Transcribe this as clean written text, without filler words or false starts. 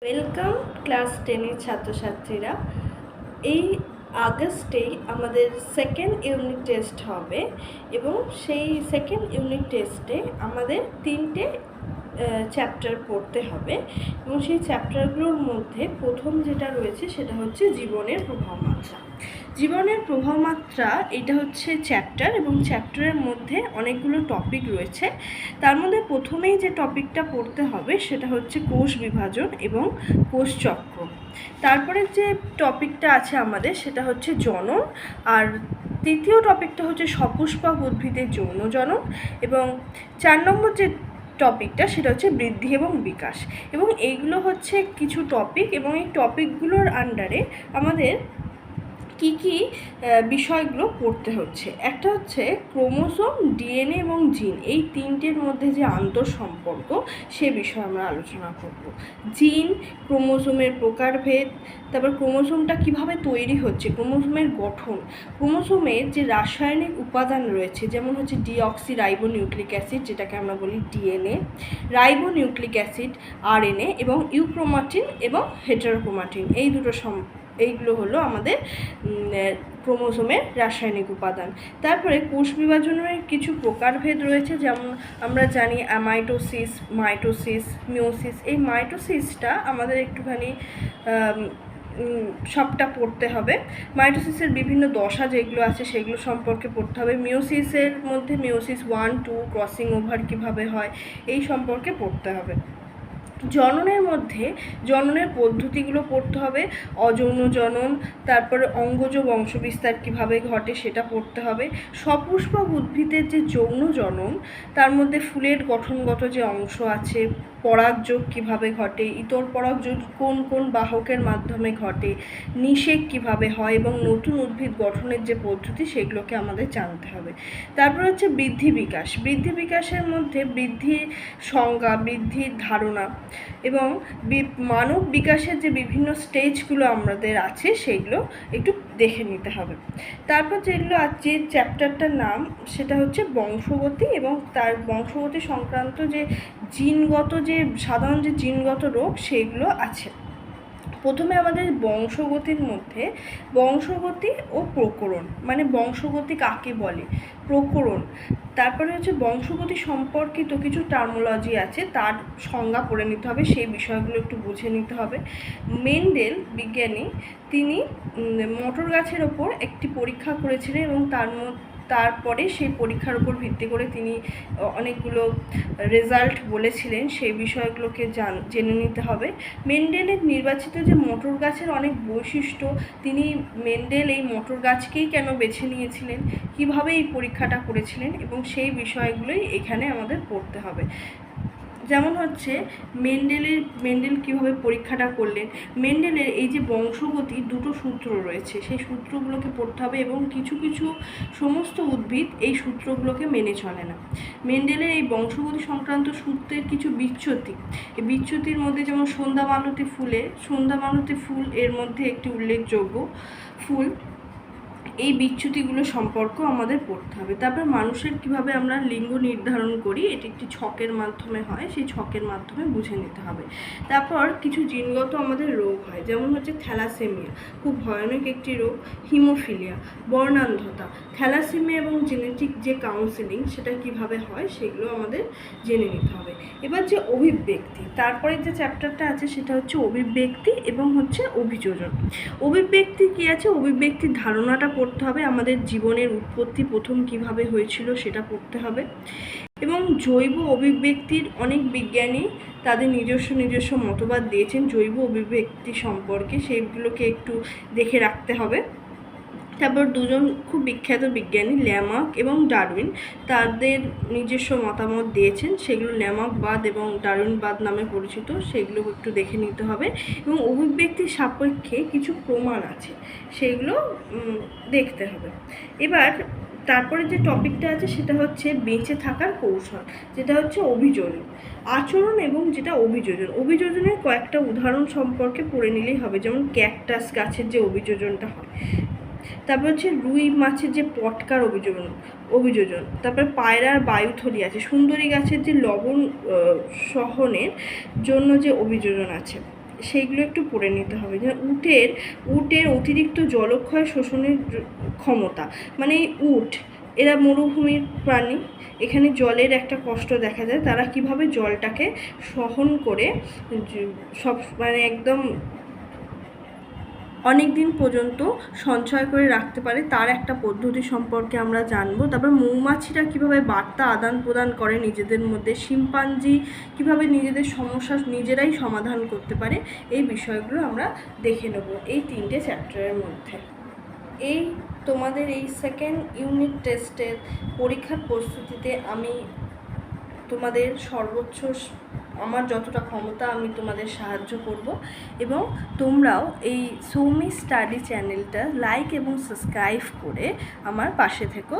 Welcome class 10-এর ছাত্রছাত্রীরা। এই আগস্টেই আমাদের সেকেন্ড ইউনিট টেস্ট হবে এবং সেই সেকেন্ড ইউনিট টেস্টে আমাদের 3টে চ্যাপ্টার পড়তে হবে এবং সেই চ্যাপ্টারগুলোর মধ্যে প্রথম যেটা রয়েছে সেটা হচ্ছে জীবনের প্রভাবমাত্রা। জীবনের প্রভাবমাত্রা এটা হচ্ছে চ্যাপ্টার এবং চ্যাপ্টারের মধ্যে অনেকগুলো টপিক রয়েছে। তার মধ্যে প্রথমেই যে টপিকটা পড়তে হবে সেটা হচ্ছে কোষ বিভাজন এবং কোষচক্র। তারপরে যে টপিকটা আছে আমাদের সেটা হচ্ছে জনন, আর তৃতীয় টপিকটা হচ্ছে সপুষ্পক উদ্ভিদের যৌন জনন, এবং 4 নম্বর যে টপিকটা সেটা হচ্ছে বৃদ্ধি এবং বিকাশ। এবং এইগুলো হচ্ছে কিছু টপিক এবং এই টপিকগুলোর আন্ডারে আমাদের কি কি বিষয়গুলো পড়তে হচ্ছে। একটা হচ্ছে ক্রোমোসোম, ডিএনএ এবং জিন, এই তিনটের মধ্যে যে আন্তঃসম্পর্ক সে বিষয়ে আমরা আলোচনা করব। জিন, ক্রোমোসোমের প্রকারভেদ, তারপর ক্রোমোসোমটা কিভাবে তৈরি হচ্ছে, ক্রোমোসোমের গঠন, ক্রোমোসোমের যে রাসায়নিক উপাদান রয়েছে যেমন হচ্ছে ডিঅক্সি রাইবোনিউক্লিক অ্যাসিড যেটাকে আমরা বলি ডিএনএ, রাইবোনিউক্লিক অ্যাসিড আরএনএ, এবং ইউক্রোমাটিন এবং হেটারোক্রোমাটিন, এইগুলো হলো আমাদের ক্রোমোসোমের রাসায়নিক উপাদান। তারপরে কোষ বিভাজনের কিছু প্রকারভেদ রয়েছে, যেমন আমরা জানি অ্যামাইটোসিস, মাইটোসিস, মিওসিস। এই মাইটোসিসটা আমাদের একটুখানি সবটা পড়তে হবে। মাইটোসিসের বিভিন্ন দশা যেগুলো আছে সেগুলো সম্পর্কে পড়তে হবে। মিওসিসের মধ্যে মিওসিস 1, 2, ক্রসিং ওভার কীভাবে হয় এই সম্পর্কে পড়তে হবে। জননের মধ্যে জননের পদ্ধতিগুলো পড়তে হবে, অযৌন জনন, তারপরে অঙ্গজ বংশবিস্তার কীভাবে ঘটে সেটা পড়তে হবে। সপুষ্পক উদ্ভিদের যে যৌন জনন, তার মধ্যে ফুলের গঠনগত যে অংশ আছে, পরাগযোগ কীভাবে ঘটে, ইতর পরাগযোগ কোন কোন বাহকের মাধ্যমে ঘটে, নিষেক কীভাবে হয় এবং নতুন উদ্ভিদ গঠনের যে পদ্ধতি সেগুলোকে আমাদের জানতে হবে। তারপর হচ্ছে বৃদ্ধি বিকাশ। বৃদ্ধি বিকাশের মধ্যে বৃদ্ধির সংজ্ঞা, বৃদ্ধির ধারণা এবং মানব বিকাশের যে বিভিন্ন স্টেজগুলো আমাদের আছে সেগুলো একটু দেখে নিতে হবে। তারপর যেগুলো যে চ্যাপ্টারটার নাম সেটা হচ্ছে বংশগতি এবং তার বংশগতি সংক্রান্ত যে জিনগত যে সাধারণ যে জিনগত রোগ সেগুলো আছে। প্রথমে আমাদের বংশগতির মধ্যে বংশগতি ও প্রকরণ, মানে বংশগতি কাকে বলে, প্রকরণ, তারপরে হচ্ছে বংশগতি সম্পর্কিত কিছু টার্মোলজি আছে তার সংজ্ঞা পড়ে নিতে হবে, সেই বিষয়গুলো একটু বুঝে নিতে হবে। মেন্ডেল বিজ্ঞানী তিনি মটর গাছের ওপর একটি পরীক্ষা করেছিলেন এবং তারপরে সেই পরীক্ষার উপর ভিত্তি করে তিনি অনেকগুলো রেজাল্ট বলেছিলেন, সেই বিষয়গুলোকে জেনে নিতে হবে। মেন্ডেলের নির্বাচিত যে মটর গাছের অনেক বৈশিষ্ট্য, মেন্ডেল এই মটর গাছকেই কেন বেছে নিয়েছিলেন, কিভাবে এই পরীক্ষাটা করেছিলেন, এবং সেই বিষয়গুলোই এখানে আমাদের পড়তে হবে। যেমন হচ্ছে মেন্ডেল কীভাবে পরীক্ষাটা করলেন। মেন্ডেলের এই যে বংশগতি দুটো সূত্র রয়েছে সেই সূত্রগুলোকে পড়তে হবে এবং কিছু কিছু সমস্ত উদ্ভিদ এই সূত্রগুলোকে মেনে চলে না। মেন্ডেলের এই বংশগতি সংক্রান্ত সূত্রের কিছু বিচ্যুতি, এই বিচ্যুতির মধ্যে যেমন সন্ধ্যামালতী ফুল এর মধ্যে একটি উল্লেখযোগ্য ফুল, এই বিচ্যুতিগুলো সম্পর্কেও আমাদের পড়তে হবে। তারপর মানুষের কিভাবে আমরা লিঙ্গ নির্ধারণ করি এটি একটি ছকের মাধ্যমে হয়, সেই ছকের মাধ্যমে বুঝে নিতে হবে। তারপর কিছু জিনগত আমাদের রোগ হয়, যেমন হচ্ছে থ্যালাসেমিয়া, খুব ভয়ানক একটি রোগ, হিমোফিলিয়া, বর্ণান্ধতা, থ্যালাসেমিয়া এবং জেনেটিক যে কাউন্সেলিং সেটা কিভাবে হয় সেগুলো আমাদের জেনে নিতে হবে। এবার যে অভিব্যক্তি, তারপরে যে চ্যাপ্টারটা আছে সেটা হচ্ছে অভিব্যক্তি এবং হচ্ছে অভিযোজন। অভিব্যক্তি কী আছে, অভিব্যক্তির ধারণাটা পড়তে হবে, আমাদের জীবনের উৎপত্তি প্রথম কিভাবে হয়েছিল সেটা পড়তে হবে, এবং জৈব অভিব্যক্তির অনেক বিজ্ঞানী তাদের নিজস্ব মতবাদ দিয়েছেন জৈব অভিব্যক্তি সম্পর্কে, সেইগুলোকে একটু দেখে রাখতে হবে। তারপর দুজন খুব বিখ্যাত বিজ্ঞানী ল্যামার্ক এবং ডারউইন তাদের নিজস্ব মতামত দিয়েছেন, সেগুলো ল্যামার্কবাদ এবং ডারউইনবাদ নামে পরিচিত, সেগুলো একটু দেখে নিতে হবে। এবং অভিব্যক্তির সাপেক্ষে কিছু প্রমাণ আছে সেগুলো দেখতে হবে। এবার তারপরে যে টপিকটা আছে সেটা হচ্ছে বেঁচে থাকার কৌশল, যেটা হচ্ছে অভিযোজন, আচরণ এবং যেটা অভিযোজনের কয়েকটা উদাহরণ সম্পর্কে পড়ে নিলেই হবে, যেমন ক্যাকটাস গাছের যে অভিযোজনটা হয়, তারপর হচ্ছে রুই মাছের যে পটকার অভিযোজন, তারপর পায়রার বায়ুথলি আছে, সুন্দরী গাছের যে লবণ সহনের জন্য যে অভিযোজন আছে, সেইগুলো একটু পড়ে নিতে হবে। যে উটের অতিরিক্ত জলক্ষয় শোষণের ক্ষমতা, মানে এই উট এরা মরুভূমির প্রাণী, এখানে জলের একটা কষ্ট দেখা যায়, তারা কিভাবে জলটাকে সহন করে সব মানে একদম অনেক দিন পর্যন্ত সঞ্চয় করে রাখতে পারে, তার একটা পদ্ধতি সম্পর্কে আমরা জানবো। তারপর মৌমাছিরা কিভাবে বার্তা আদান প্রদান করে নিজেদের মধ্যে, শিম্পাঞ্জি কিভাবে নিজেদের সমস্যা নিজেরাই সমাধান করতে পারে, এই বিষয়গুলো আমরা দেখে নেব এই 3টে চ্যাপ্টারের মধ্যে। এই তোমাদের এই সেকেন্ড ইউনিট টেস্টের পরীক্ষার প্রস্তুতিতে আমি তোমাদের সর্বোচ্চ আমার যতটা ক্ষমতা আমি তোমাদের সাহায্য করব, এবং তোমরাও এই সৌমি স্টাডি চ্যানেলটা লাইক এবং সাবস্ক্রাইব করে আমার পাশে থেকো।